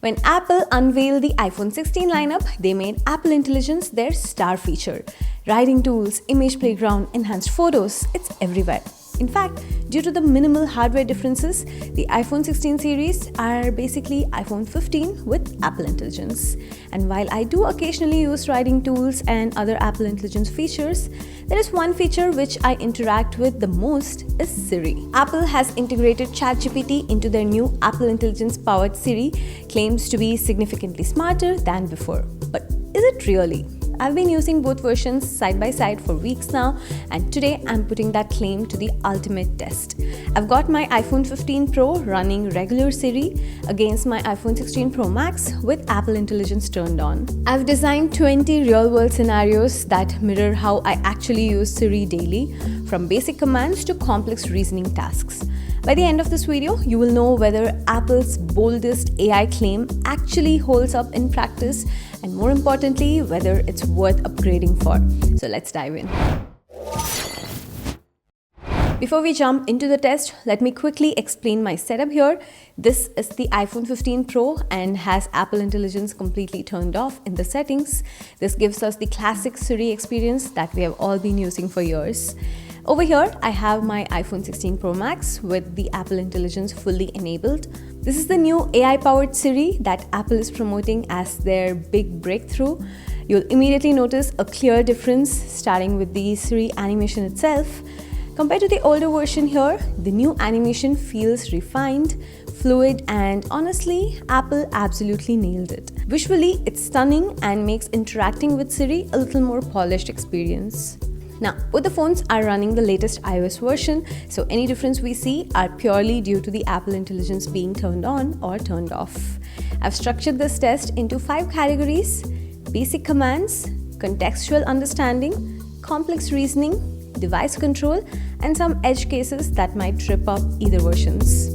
When Apple unveiled the iPhone 16 lineup, they made Apple Intelligence their star feature. Writing tools, image playground, enhanced photos, it's everywhere. In fact, due to the minimal hardware differences, the iPhone 16 series are basically iPhone 15 with Apple Intelligence. And while I do occasionally use writing tools and other Apple Intelligence features, there is one feature which I interact with the most is Siri. Apple has integrated ChatGPT into their new Apple Intelligence-powered Siri, claims to be significantly smarter than before. But is it really? I've been using both versions side by side for weeks now, and today I'm putting that claim to the ultimate test. I've got my iPhone 15 Pro running regular Siri against my iPhone 16 Pro Max with Apple Intelligence turned on. I've designed 20 real-world scenarios that mirror how I actually use Siri daily, from basic commands to complex reasoning tasks. By the end of this video, you will know whether Apple's boldest AI claim actually holds up in practice, and more importantly, whether it's worth upgrading for. So let's dive in. Before we jump into the test, let me quickly explain my setup here. This is the iPhone 15 Pro and has Apple Intelligence completely turned off in the settings. This gives us the classic Siri experience that we have all been using for years. Over here, I have my iPhone 16 Pro Max with the Apple Intelligence fully enabled. This is the new AI-powered Siri that Apple is promoting as their big breakthrough. You'll immediately notice a clear difference starting with the Siri animation itself. Compared to the older version here, the new animation feels refined, fluid, and honestly, Apple absolutely nailed it. Visually, it's stunning and makes interacting with Siri a little more polished experience. Now, both the phones are running the latest iOS version, so any difference we see are purely due to the Apple Intelligence being turned on or turned off. I've structured this test into 5 categories: basic commands, contextual understanding, complex reasoning, device control, and some edge cases that might trip up either versions.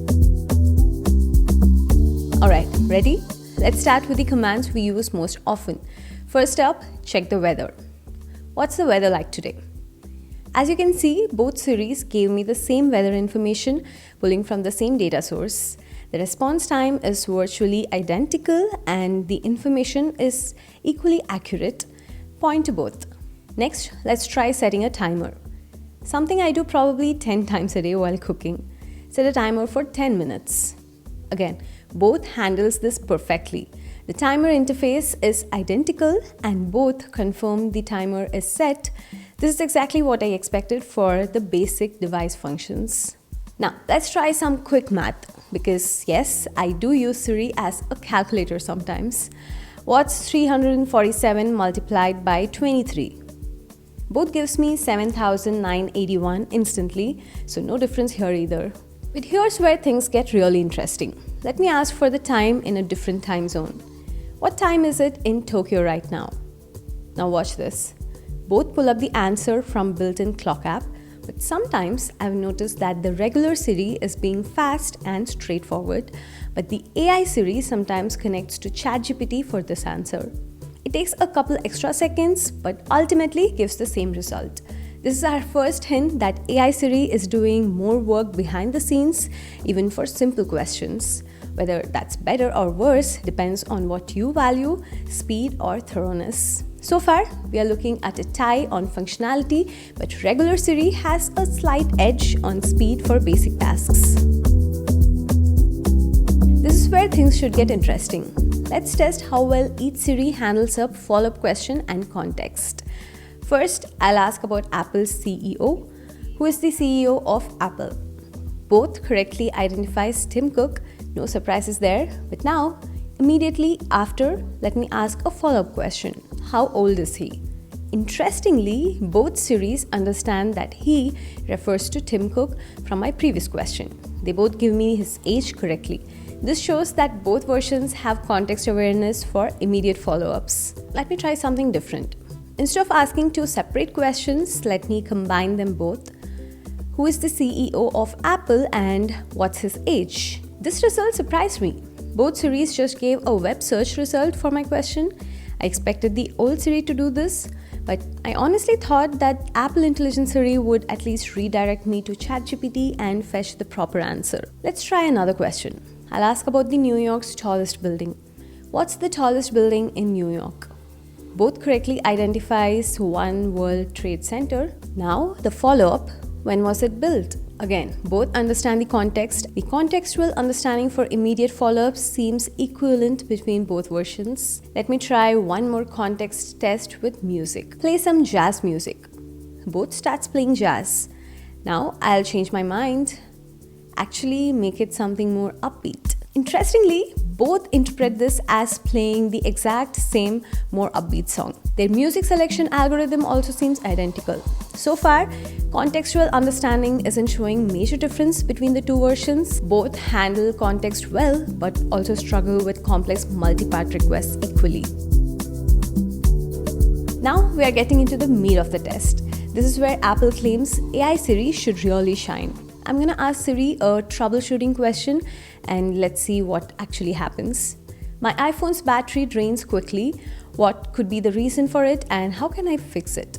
Alright, ready? Let's start with the commands we use most often. First up, check the weather. What's the weather like today? As you can see, both series gave me the same weather information, pulling from the same data source. The response time is virtually identical and the information is equally accurate. Point to both. Next, let's try setting a timer. Something I do probably 10 times a day while cooking. Set a timer for 10 minutes. Again, both handles this perfectly. The timer interface is identical and both confirm the timer is set. This is exactly what I expected for the basic device functions. Now, let's try some quick math because yes, I do use Siri as a calculator sometimes. What's 347 multiplied by 23? Both gives me 7,981 instantly, so no difference here either. But here's where things get really interesting. Let me ask for the time in a different time zone. What time is it in Tokyo right now? Now watch this. Both pull up the answer from built-in clock app, but sometimes I've noticed that the regular Siri is being fast and straightforward, but the AI Siri sometimes connects to ChatGPT for this answer. It takes a couple extra seconds, but ultimately gives the same result. This is our first hint that AI Siri is doing more work behind the scenes, even for simple questions. Whether that's better or worse depends on what you value, speed or thoroughness. So far, we are looking at a tie on functionality, but regular Siri has a slight edge on speed for basic tasks. This is where things should get interesting. Let's test how well each Siri handles a follow-up question and context. First, I'll ask about Apple's CEO. Who is the CEO of Apple? Both correctly identifies Tim Cook, no surprises there. But now, immediately after, let me ask a follow-up question. How old is he? Interestingly, both Siris understand that he refers to Tim Cook from my previous question. They both give me his age correctly. This shows that both versions have context awareness for immediate follow-ups. Let me try something different. Instead of asking 2 separate questions, let me combine them both. Who is the CEO of Apple and what's his age? This result surprised me. Both Siris just gave a web search result for my question. I expected the old Siri to do this, but I honestly thought that Apple Intelligence Siri would at least redirect me to ChatGPT and fetch the proper answer. Let's try another question. I'll ask about the New York's tallest building. What's the tallest building in New York? Both correctly identifies One World Trade Center. Now, the follow-up, when was it built? Again, both understand the context. The contextual understanding for immediate follow-ups seems equivalent between both versions. Let me try one more context test with music. Play some jazz music. Both starts playing jazz. Now, I'll change my mind. Actually, make it something more upbeat. Interestingly, both interpret this as playing the exact same, more upbeat song. Their music selection algorithm also seems identical. So far, contextual understanding isn't showing major difference between the two versions. Both handle context well, but also struggle with complex multi-part requests equally. Now we are getting into the meat of the test. This is where Apple claims AI Siri should really shine. I'm going to ask Siri a troubleshooting question and let's see what actually happens. My iPhone's battery drains quickly. What could be the reason for it and how can I fix it?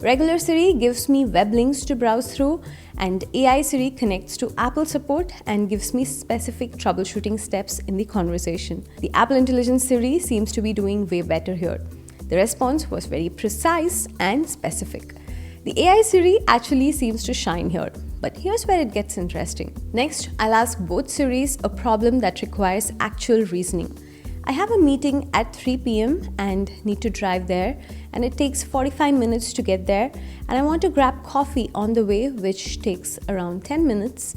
Regular Siri gives me web links to browse through, and AI Siri connects to Apple support and gives me specific troubleshooting steps in the conversation. The Apple Intelligence Siri seems to be doing way better here. The response was very precise and specific. The AI Siri actually seems to shine here. But here's where it gets interesting. Next, I'll ask both Siris a problem that requires actual reasoning. I have a meeting at 3 p.m. and need to drive there, and it takes 45 minutes to get there, and I want to grab coffee on the way, which takes around 10 minutes.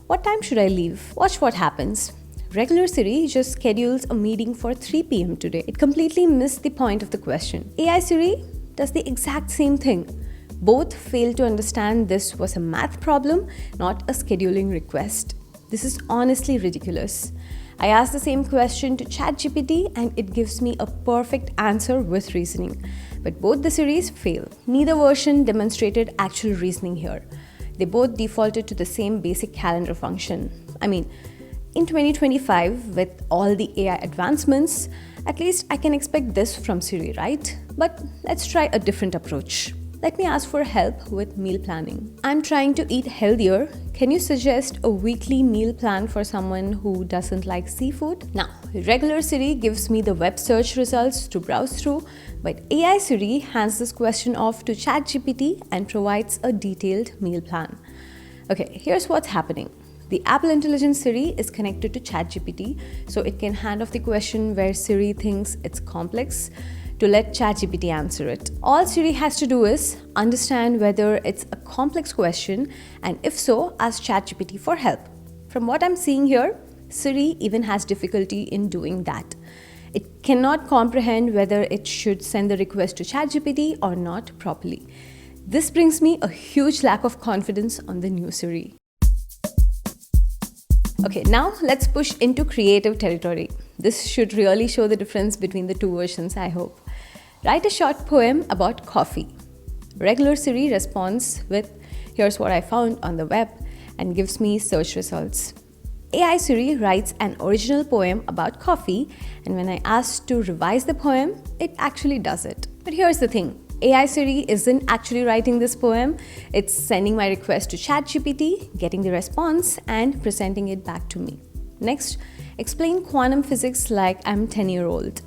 What time should I leave? Watch what happens. Regular Siri just schedules a meeting for 3 p.m. today. It completely missed the point of the question. AI Siri does the exact same thing. Both failed to understand this was a math problem, not a scheduling request. This is honestly ridiculous. I asked the same question to ChatGPT and it gives me a perfect answer with reasoning. But both the Siris fail. Neither version demonstrated actual reasoning here. They both defaulted to the same basic calendar function. In 2025, with all the AI advancements, at least I can expect this from Siri, right? But let's try a different approach. Let me ask for help with meal planning. I'm trying to eat healthier. Can you suggest a weekly meal plan for someone who doesn't like seafood? Now, regular Siri gives me the web search results to browse through, but AI Siri hands this question off to ChatGPT and provides a detailed meal plan. Okay, here's what's happening. The Apple Intelligence Siri is connected to ChatGPT, so it can hand off the question where Siri thinks it's complex to let ChatGPT answer it. All Siri has to do is understand whether it's a complex question, and if so, ask ChatGPT for help. From what I'm seeing here, Siri even has difficulty in doing that. It cannot comprehend whether it should send the request to ChatGPT or not properly. This brings me a huge lack of confidence on the new Siri. Okay, now let's push into creative territory. This should really show the difference between the two versions, I hope. Write a short poem about coffee. Regular Siri responds with, "Here's what I found on the web," and gives me search results. AI Siri writes an original poem about coffee, and when I ask to revise the poem, it actually does it. But here's the thing. AI Siri isn't actually writing this poem. It's sending my request to ChatGPT, getting the response, and presenting it back to me. Next, explain quantum physics like I'm 10-year-old.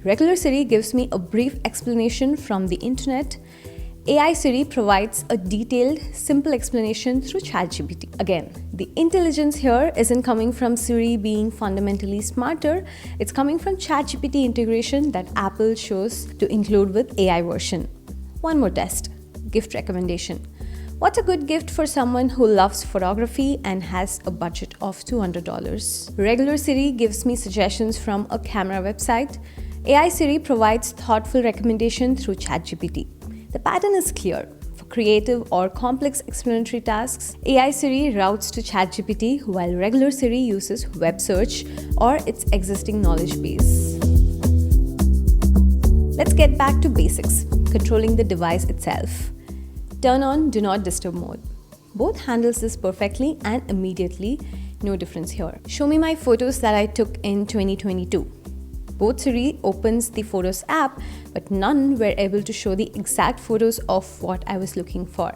Regular Siri gives me a brief explanation from the internet. AI Siri provides a detailed, simple explanation through ChatGPT. Again, the intelligence here isn't coming from Siri being fundamentally smarter. It's coming from ChatGPT integration that Apple chose to include with AI version. One more test. Gift recommendation. What's a good gift for someone who loves photography and has a budget of $200? Regular Siri gives me suggestions from a camera website. AI Siri provides thoughtful recommendation through ChatGPT. The pattern is clear. For creative or complex explanatory tasks, AI Siri routes to ChatGPT while regular Siri uses web search or its existing knowledge base. Let's get back to basics, controlling the device itself. Turn on Do Not Disturb mode. Both handles this perfectly and immediately, no difference here. Show me my photos that I took in 2022. Both Siri opens the Photos app, but none were able to show the exact photos of what I was looking for.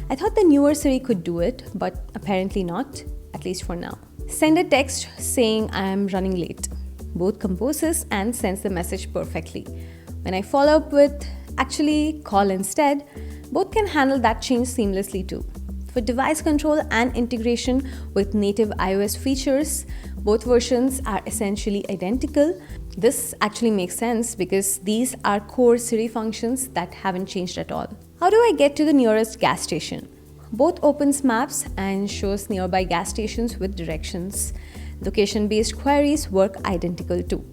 I thought the newer Siri could do it, but apparently not, at least for now. Send a text saying I am running late. both composes and sends the message perfectly. When I follow up with actually call instead, both can handle that change seamlessly too. For device control and integration with native iOS features, both versions are essentially identical. This actually makes sense because these are core Siri functions that haven't changed at all. How do I get to the nearest gas station? Both opens maps and shows nearby gas stations with directions. Location-based queries work identical too.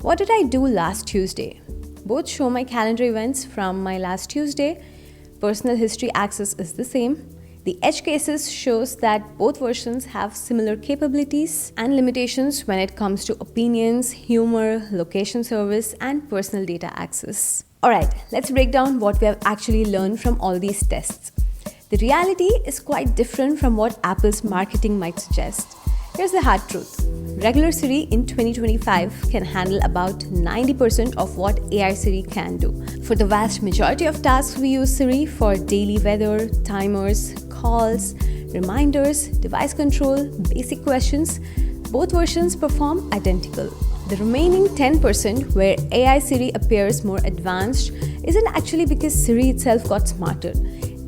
What did I do last Tuesday? Both show my calendar events from my last Tuesday. Personal history access is the same. The edge cases shows that both versions have similar capabilities and limitations when it comes to opinions, humor, location service, and personal data access. Alright, let's break down what we have actually learned from all these tests. The reality is quite different from what Apple's marketing might suggest. Here's the hard truth. Regular Siri in 2025 can handle about 90% of what AI Siri can do. For the vast majority of tasks, we use Siri for daily weather, timers, calls, reminders, device control, basic questions. Both versions perform identical. The remaining 10% where AI Siri appears more advanced isn't actually because Siri itself got smarter.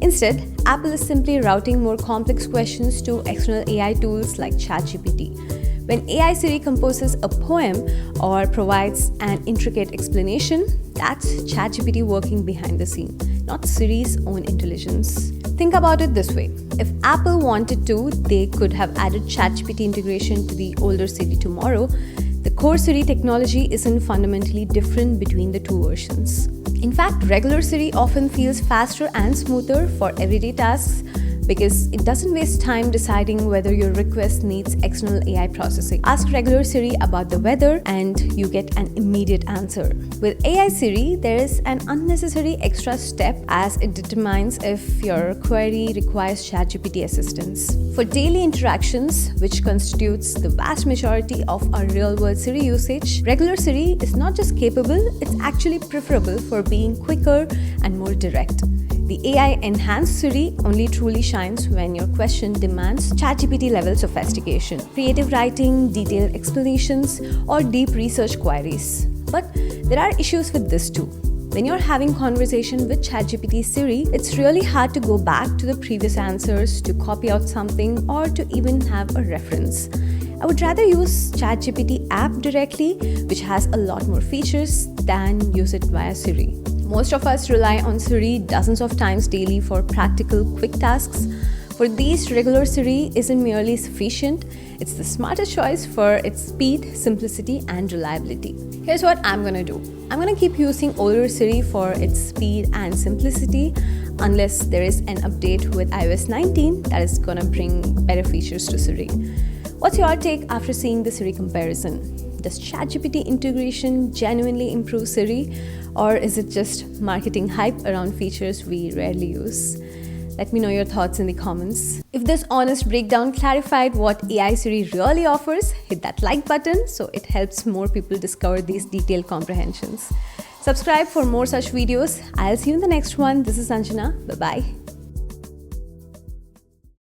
Instead, Apple is simply routing more complex questions to external AI tools like ChatGPT. When AI Siri composes a poem or provides an intricate explanation, that's ChatGPT working behind the scene, not Siri's own intelligence. Think about it this way. If Apple wanted to, they could have added ChatGPT integration to the older Siri tomorrow. The core Siri technology isn't fundamentally different between the two versions. In fact, regular Siri often feels faster and smoother for everyday tasks because it doesn't waste time deciding whether your request needs external AI processing. Ask regular Siri about the weather and you get an immediate answer. With AI Siri, there is an unnecessary extra step as it determines if your query requires ChatGPT assistance. For daily interactions, which constitutes the vast majority of our real-world Siri usage, regular Siri is not just capable, it's actually preferable for being quicker and more direct. The AI-enhanced Siri only truly shines when your question demands ChatGPT-level sophistication, creative writing, detailed explanations, or deep research queries. But there are issues with this too. When you're having conversation with ChatGPT Siri, it's really hard to go back to the previous answers, to copy out something, or to even have a reference. I would rather use ChatGPT app directly, which has a lot more features, than use it via Siri. Most of us rely on Siri dozens of times daily for practical, quick tasks. For these, regular Siri isn't merely sufficient, it's the smartest choice for its speed, simplicity, and reliability. Here's what I'm gonna do. I'm gonna keep using older Siri for its speed and simplicity unless there is an update with iOS 19 that is gonna bring better features to Siri. What's your take after seeing the Siri comparison? Does ChatGPT integration genuinely improve Siri, or is it just marketing hype around features we rarely use? Let me know your thoughts in the comments. If this honest breakdown clarified what AI Siri really offers, hit that like button so it helps more people discover these detailed comprehensions. Subscribe for more such videos. I'll see you in the next one. This is Sanjana. Bye-bye.